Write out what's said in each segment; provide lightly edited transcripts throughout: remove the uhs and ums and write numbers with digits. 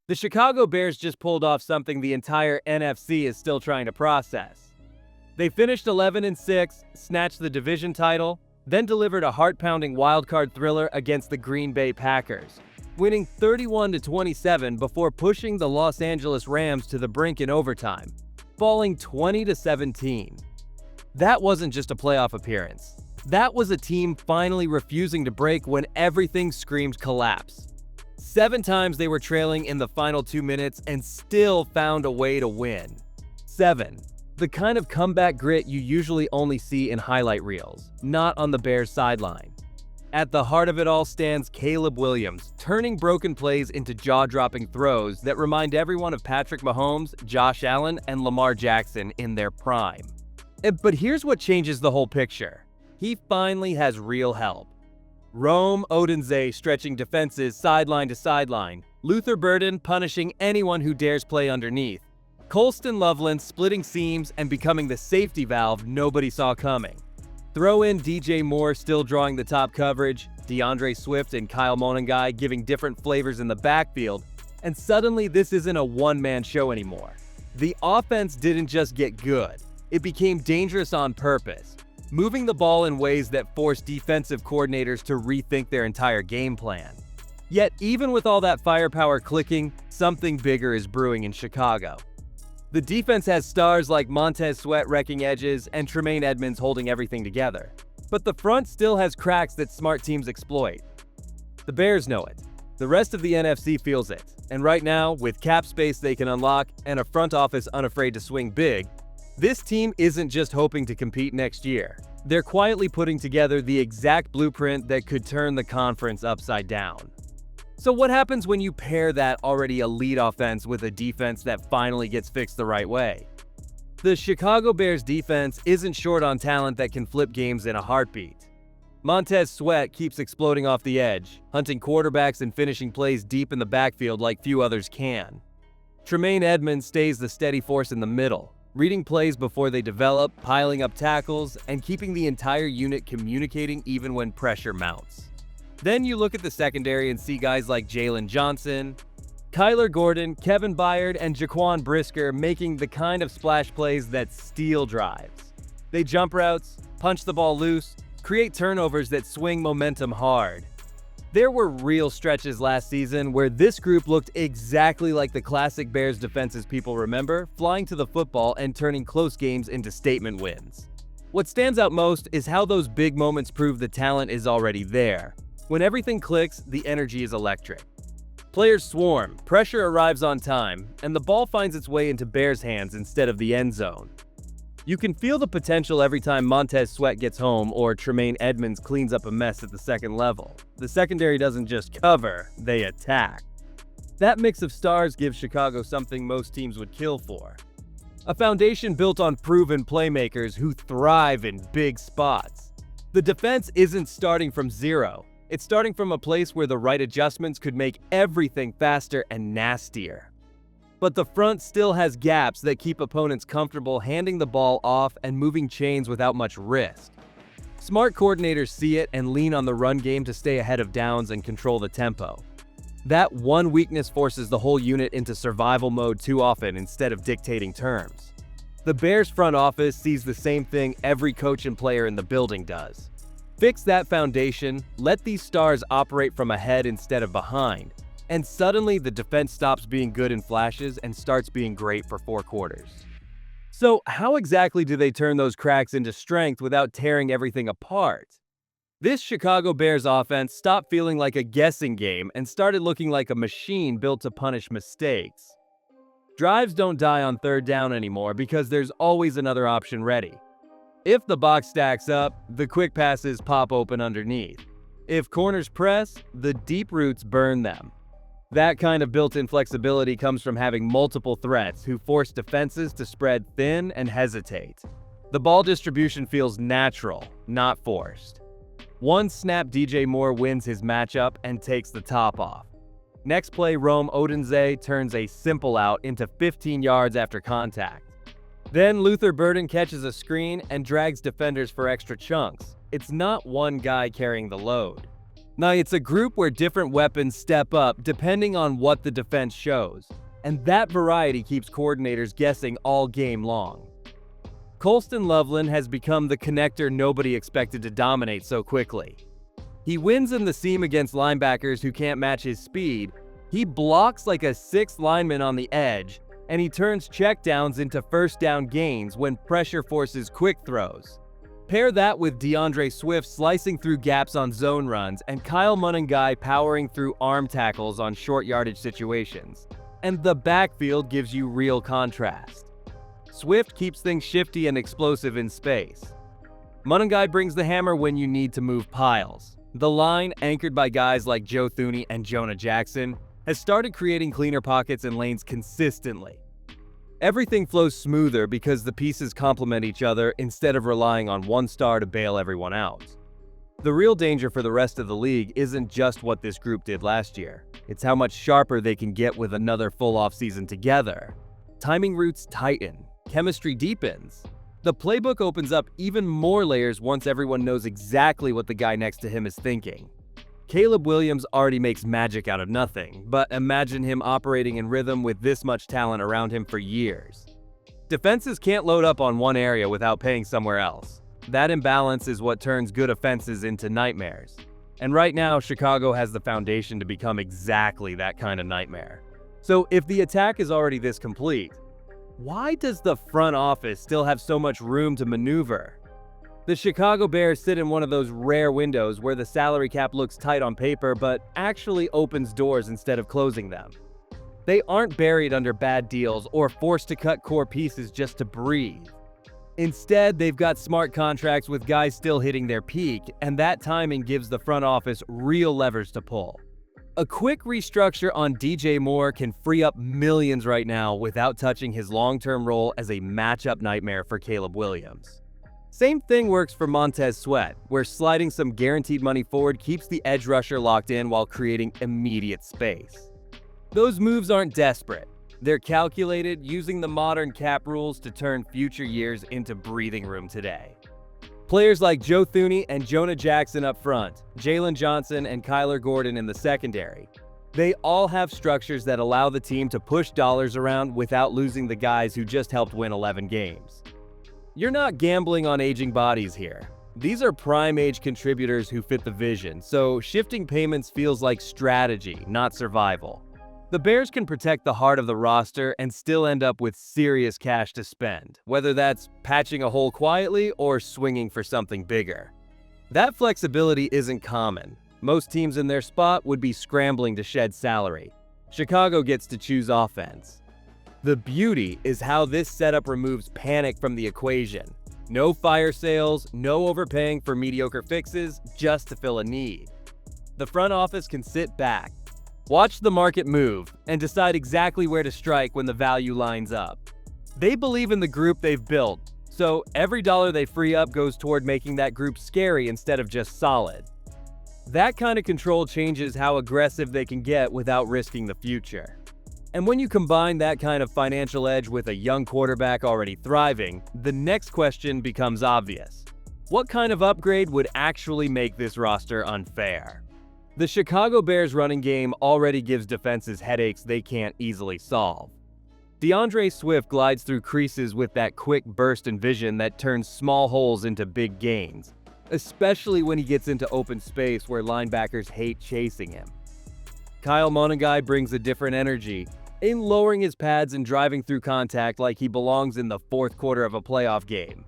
The Chicago Bears just pulled off something the entire NFC is still trying to process. They finished 11-6, snatched the division title, then delivered a heart-pounding wildcard thriller against the Green Bay Packers, winning 31-27 before pushing the Los Angeles Rams to the brink in overtime, falling 20-17. That wasn't just a playoff appearance. That was a team finally refusing to break when everything screamed collapse. 7 times they were trailing in the final 2 minutes and still found a way to win. 7. The kind of comeback grit you usually only see in highlight reels, not on the Bears' sideline. At the heart of it all stands Caleb Williams, turning broken plays into jaw-dropping throws that remind everyone of Patrick Mahomes, Josh Allen, and Lamar Jackson in their prime. But here's what changes the whole picture. He finally has real help. Rome Odunze stretching defenses sideline to sideline, Luther Burden punishing anyone who dares play underneath, Colston Loveland splitting seams and becoming the safety valve nobody saw coming. Throw in DJ Moore still drawing the top coverage, DeAndre Swift and Kyle Monangai giving different flavors in the backfield, and suddenly this isn't a one-man show anymore. The offense didn't just get good, it became dangerous on purpose, moving the ball in ways that forced defensive coordinators to rethink their entire game plan. Yet even with all that firepower clicking, something bigger is brewing in Chicago. The defense has stars like Montez Sweat wrecking edges and Tremaine Edmonds holding everything together. But the front still has cracks that smart teams exploit. The Bears know it. The rest of the NFC feels it. And right now, with cap space they can unlock and a front office unafraid to swing big, this team isn't just hoping to compete next year. They're quietly putting together the exact blueprint that could turn the conference upside down. So what happens when you pair that already elite offense with a defense that finally gets fixed the right way? The Chicago Bears defense isn't short on talent that can flip games in a heartbeat. Montez Sweat keeps exploding off the edge, hunting quarterbacks and finishing plays deep in the backfield like few others can. Tremaine Edmonds stays the steady force in the middle, reading plays before they develop, piling up tackles, and keeping the entire unit communicating even when pressure mounts. Then you look at the secondary and see guys like Jalen Johnson, Kyler Gordon, Kevin Byard, and Jaquan Brisker making the kind of splash plays that steal drives. They jump routes, punch the ball loose, create turnovers that swing momentum hard. There were real stretches last season where this group looked exactly like the classic Bears defenses people remember, flying to the football and turning close games into statement wins. What stands out most is how those big moments prove the talent is already there. When everything clicks, the energy is electric. Players swarm, pressure arrives on time, and the ball finds its way into Bears' hands instead of the end zone. You can feel the potential every time Montez Sweat gets home or Tremaine Edmonds cleans up a mess at the second level. The secondary doesn't just cover, they attack. That mix of stars gives Chicago something most teams would kill for. A foundation built on proven playmakers who thrive in big spots. The defense isn't starting from zero. It's starting from a place where the right adjustments could make everything faster and nastier. But the front still has gaps that keep opponents comfortable handing the ball off and moving chains without much risk. Smart coordinators see it and lean on the run game to stay ahead of downs and control the tempo. That one weakness forces the whole unit into survival mode too often instead of dictating terms. The Bears front office sees the same thing every coach and player in the building does. Fix that foundation, let these stars operate from ahead instead of behind, and suddenly the defense stops being good in flashes and starts being great for 4 quarters. So how exactly do they turn those cracks into strength without tearing everything apart? This Chicago Bears offense stopped feeling like a guessing game and started looking like a machine built to punish mistakes. Drives don't die on 3rd down anymore because there's always another option ready. If the box stacks up, the quick passes pop open underneath. If corners press, the deep routes burn them. That kind of built-in flexibility comes from having multiple threats who force defenses to spread thin and hesitate. The ball distribution feels natural, not forced. One snap DJ Moore wins his matchup and takes the top off. Next play, Rome Odunze turns a simple out into 15 yards after contact. Then Luther Burden catches a screen and drags defenders for extra chunks. It's not one guy carrying the load. Now, it's a group where different weapons step up depending on what the defense shows, and that variety keeps coordinators guessing all game long. Colston Loveland has become the connector nobody expected to dominate so quickly. He wins in the seam against linebackers who can't match his speed, he blocks like a sixth lineman on the edge, and he turns checkdowns into first down gains when pressure forces quick throws. Pair that with DeAndre Swift slicing through gaps on zone runs and Kyle Monangai powering through arm tackles on short yardage situations, and the backfield gives you real contrast. Swift keeps things shifty and explosive in space. Monangai brings the hammer when you need to move piles. The line, anchored by guys like Joe Thuney and Jonah Jackson, has started creating cleaner pockets and lanes consistently. Everything flows smoother because the pieces complement each other instead of relying on one star to bail everyone out. The real danger for the rest of the league isn't just what this group did last year. It's how much sharper they can get with another full offseason together. Timing routes tighten. Chemistry deepens. The playbook opens up even more layers once everyone knows exactly what the guy next to him is thinking. Caleb Williams already makes magic out of nothing, but imagine him operating in rhythm with this much talent around him for years. Defenses can't load up on one area without paying somewhere else. That imbalance is what turns good offenses into nightmares. And right now, Chicago has the foundation to become exactly that kind of nightmare. So if the attack is already this complete, why does the front office still have so much room to maneuver? The Chicago Bears sit in one of those rare windows where the salary cap looks tight on paper but actually opens doors instead of closing them. They aren't buried under bad deals or forced to cut core pieces just to breathe. Instead, they've got smart contracts with guys still hitting their peak, and that timing gives the front office real levers to pull. A quick restructure on DJ Moore can free up millions right now without touching his long-term role as a matchup nightmare for Caleb Williams. Same thing works for Montez Sweat, where sliding some guaranteed money forward keeps the edge rusher locked in while creating immediate space. Those moves aren't desperate. They're calculated, using the modern cap rules to turn future years into breathing room today. Players like Joe Thuney and Jonah Jackson up front, Jalen Johnson and Kyler Gordon in the secondary. They all have structures that allow the team to push dollars around without losing the guys who just helped win 11 games. You're not gambling on aging bodies here. These are prime age contributors who fit the vision, so shifting payments feels like strategy, not survival. The Bears can protect the heart of the roster and still end up with serious cash to spend, whether that's patching a hole quietly or swinging for something bigger. That flexibility isn't common. Most teams in their spot would be scrambling to shed salary. Chicago gets to choose offense. The beauty is how this setup removes panic from the equation. No fire sales, no overpaying for mediocre fixes, just to fill a need. The front office can sit back, watch the market move, and decide exactly where to strike when the value lines up. They believe in the group they've built, so every dollar they free up goes toward making that group scary instead of just solid. That kind of control changes how aggressive they can get without risking the future. And when you combine that kind of financial edge with a young quarterback already thriving, the next question becomes obvious. What kind of upgrade would actually make this roster unfair? The Chicago Bears running game already gives defenses headaches they can't easily solve. DeAndre Swift glides through creases with that quick burst and vision that turns small holes into big gains, especially when he gets into open space where linebackers hate chasing him. Kyle Monangai brings a different energy, in lowering his pads and driving through contact like he belongs in the fourth quarter of a playoff game.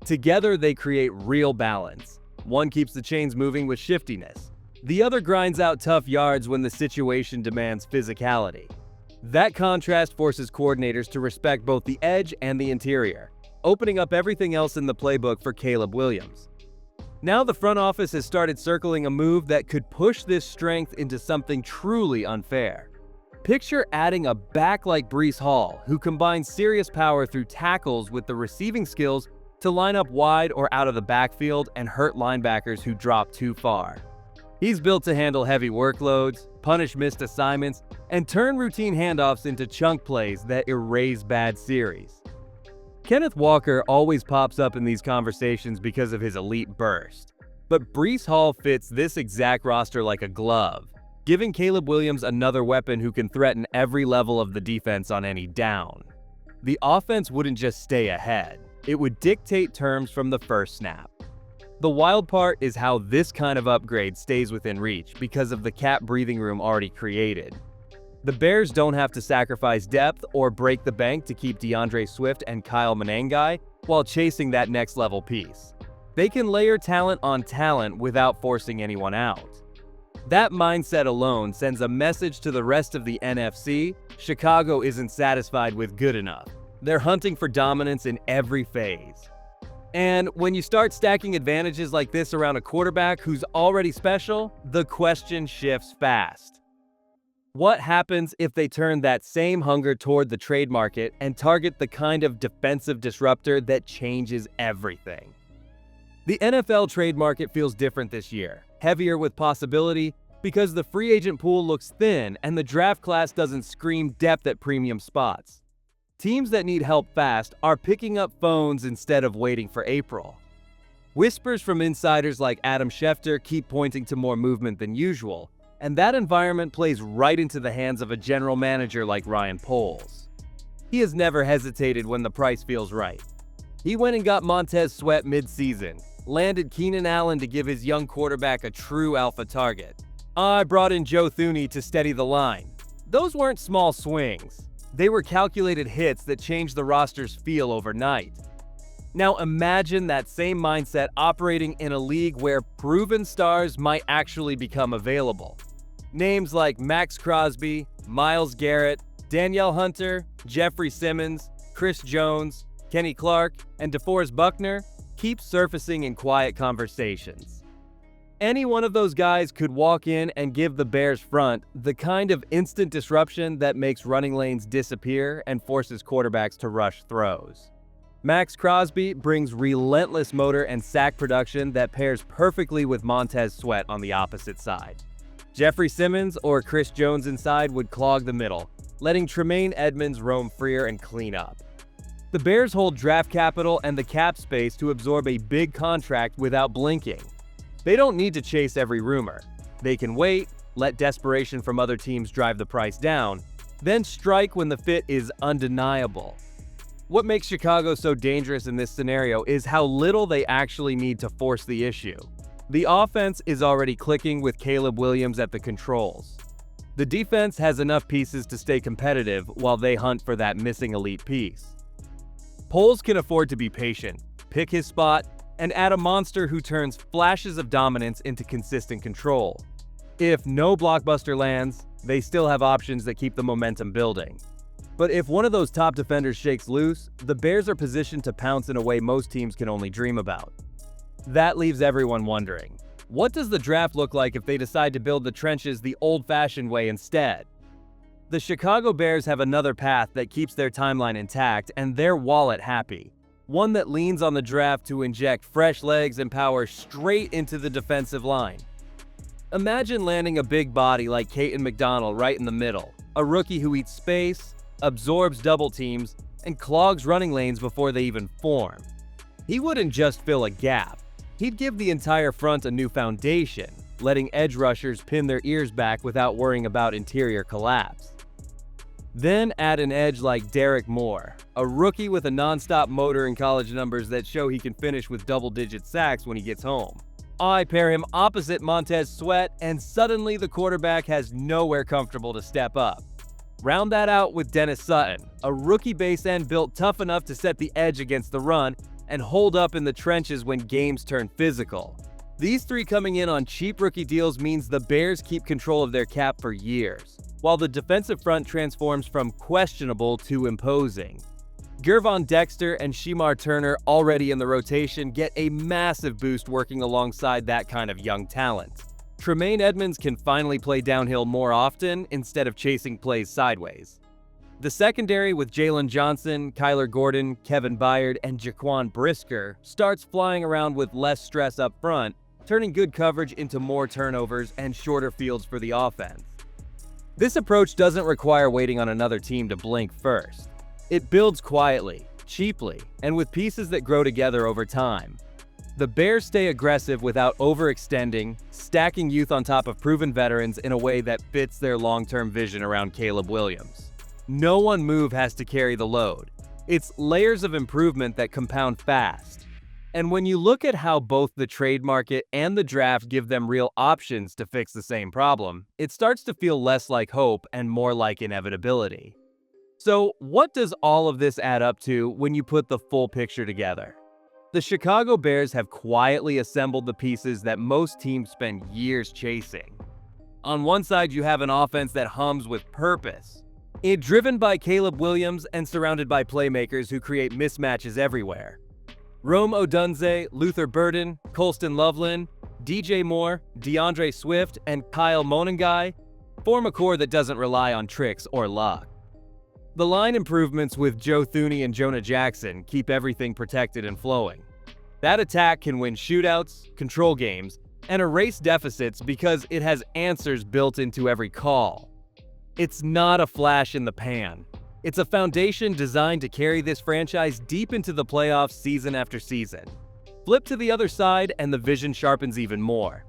Together, they create real balance. One keeps the chains moving with shiftiness. The other grinds out tough yards when the situation demands physicality. That contrast forces coordinators to respect both the edge and the interior, opening up everything else in the playbook for Caleb Williams. Now the front office has started circling a move that could push this strength into something truly unfair. Picture adding a back like Breece Hall, who combines serious power through tackles with the receiving skills to line up wide or out of the backfield and hurt linebackers who drop too far. He's built to handle heavy workloads, punish missed assignments, and turn routine handoffs into chunk plays that erase bad series. Kenneth Walker always pops up in these conversations because of his elite burst. But Breece Hall fits this exact roster like a glove, giving Caleb Williams another weapon who can threaten every level of the defense on any down. The offense wouldn't just stay ahead, it would dictate terms from the first snap. The wild part is how this kind of upgrade stays within reach because of the cap breathing room already created. The Bears don't have to sacrifice depth or break the bank to keep DeAndre Swift and Kyle Manengai while chasing that next level piece. They can layer talent on talent without forcing anyone out. That mindset alone sends a message to the rest of the NFC: Chicago isn't satisfied with good enough. They're hunting for dominance in every phase. And when you start stacking advantages like this around a quarterback who's already special, the question shifts fast. What happens if they turn that same hunger toward the trade market and target the kind of defensive disruptor that changes everything? The NFL trade market feels different this year, heavier with possibility, because the free agent pool looks thin and the draft class doesn't scream depth at premium spots. Teams that need help fast are picking up phones instead of waiting for April. Whispers from insiders like Adam Schefter keep pointing to more movement than usual, and that environment plays right into the hands of a general manager like Ryan Poles. He has never hesitated when the price feels right. He went and got Montez Sweat mid-season, landed Keenan Allen to give his young quarterback a true alpha target. I brought in Joe Thuney to steady the line. Those weren't small swings. They were calculated hits that changed the roster's feel overnight. Now imagine that same mindset operating in a league where proven stars might actually become available. Names like Max Crosby, Myles Garrett, Danielle Hunter, Jeffrey Simmons, Chris Jones, Kenny Clark, and DeForest Buckner keep surfacing in quiet conversations. Any one of those guys could walk in and give the Bears front the kind of instant disruption that makes running lanes disappear and forces quarterbacks to rush throws. Max Crosby brings relentless motor and sack production that pairs perfectly with Montez Sweat on the opposite side. Jeffrey Simmons or Chris Jones inside would clog the middle, letting Tremaine Edmunds roam freer and clean up. The Bears hold draft capital and the cap space to absorb a big contract without blinking. They don't need to chase every rumor. They can wait, let desperation from other teams drive the price down, then strike when the fit is undeniable. What makes Chicago so dangerous in this scenario is how little they actually need to force the issue. The offense is already clicking with Caleb Williams at the controls. The defense has enough pieces to stay competitive while they hunt for that missing elite piece. Poles can afford to be patient, pick his spot, and add a monster who turns flashes of dominance into consistent control. If no blockbuster lands, they still have options that keep the momentum building. But if one of those top defenders shakes loose, the Bears are positioned to pounce in a way most teams can only dream about. That leaves everyone wondering, what does the draft look like if they decide to build the trenches the old-fashioned way instead? The Chicago Bears have another path that keeps their timeline intact and their wallet happy. One that leans on the draft to inject fresh legs and power straight into the defensive line. Imagine landing a big body like Caton McDonald right in the middle, a rookie who eats space, absorbs double teams, and clogs running lanes before they even form. He wouldn't just fill a gap, he'd give the entire front a new foundation, letting edge rushers pin their ears back without worrying about interior collapse. Then add an edge like Derek Moore, a rookie with a non-stop motor and college numbers that show he can finish with double-digit sacks when he gets home. I pair him opposite Montez Sweat, and suddenly the quarterback has nowhere comfortable to step up. Round that out with Dennis Sutton, a rookie base end built tough enough to set the edge against the run and hold up in the trenches when games turn physical. These three coming in on cheap rookie deals means the Bears keep control of their cap for years, while the defensive front transforms from questionable to imposing. Gervon Dexter and Shemar Turner, already in the rotation, get a massive boost working alongside that kind of young talent. Tremaine Edmunds can finally play downhill more often instead of chasing plays sideways. The secondary with Jalen Johnson, Kyler Gordon, Kevin Byard, and Jaquan Brisker starts flying around with less stress up front, turning good coverage into more turnovers and shorter fields for the offense. This approach doesn't require waiting on another team to blink first. It builds quietly, cheaply, and with pieces that grow together over time. The Bears stay aggressive without overextending, stacking youth on top of proven veterans in a way that fits their long-term vision around Caleb Williams. No one move has to carry the load. It's layers of improvement that compound fast. And when you look at how both the trade market and the draft give them real options to fix the same problem, it starts to feel less like hope and more like inevitability. So, what does all of this add up to when you put the full picture together? The Chicago Bears have quietly assembled the pieces that most teams spend years chasing. On one side, you have an offense that hums with purpose. It's driven by Caleb Williams and surrounded by playmakers who create mismatches everywhere. Rome Odunze, Luther Burden, Colston Loveland, DJ Moore, DeAndre Swift, and Kyle Monangai form a core that doesn't rely on tricks or luck. The line improvements with Joe Thuney and Jonah Jackson keep everything protected and flowing. That attack can win shootouts, control games, and erase deficits because it has answers built into every call. It's not a flash in the pan. It's a foundation designed to carry this franchise deep into the playoffs season after season. Flip to the other side and the vision sharpens even more.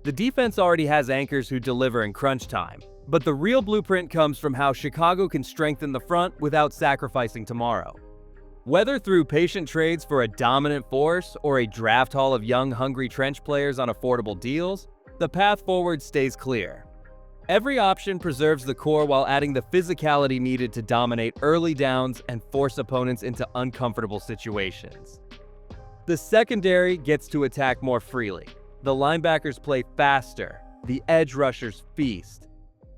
The defense already has anchors who deliver in crunch time, but the real blueprint comes from how Chicago can strengthen the front without sacrificing tomorrow. Whether through patient trades for a dominant force or a draft haul of young, hungry trench players on affordable deals, the path forward stays clear. Every option preserves the core while adding the physicality needed to dominate early downs and force opponents into uncomfortable situations. The secondary gets to attack more freely. The linebackers play faster. The edge rushers feast.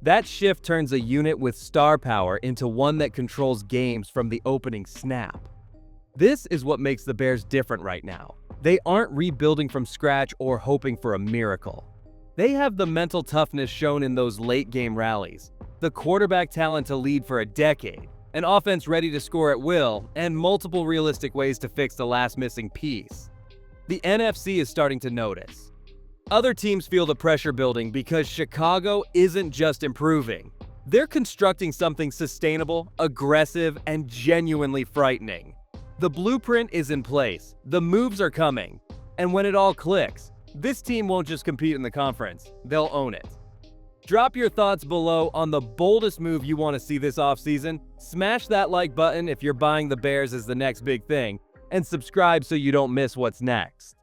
That shift turns a unit with star power into one that controls games from the opening snap. This is what makes the Bears different right now. They aren't rebuilding from scratch or hoping for a miracle. They have the mental toughness shown in those late-game rallies, the quarterback talent to lead for a decade, an offense ready to score at will, and multiple realistic ways to fix the last missing piece. The NFC is starting to notice. Other teams feel the pressure building because Chicago isn't just improving. They're constructing something sustainable, aggressive, and genuinely frightening. The blueprint is in place, the moves are coming, and when it all clicks, this team won't just compete in the conference, they'll own it. Drop your thoughts below on the boldest move you want to see this offseason, smash that like button if you're buying the Bears as the next big thing, and subscribe so you don't miss what's next.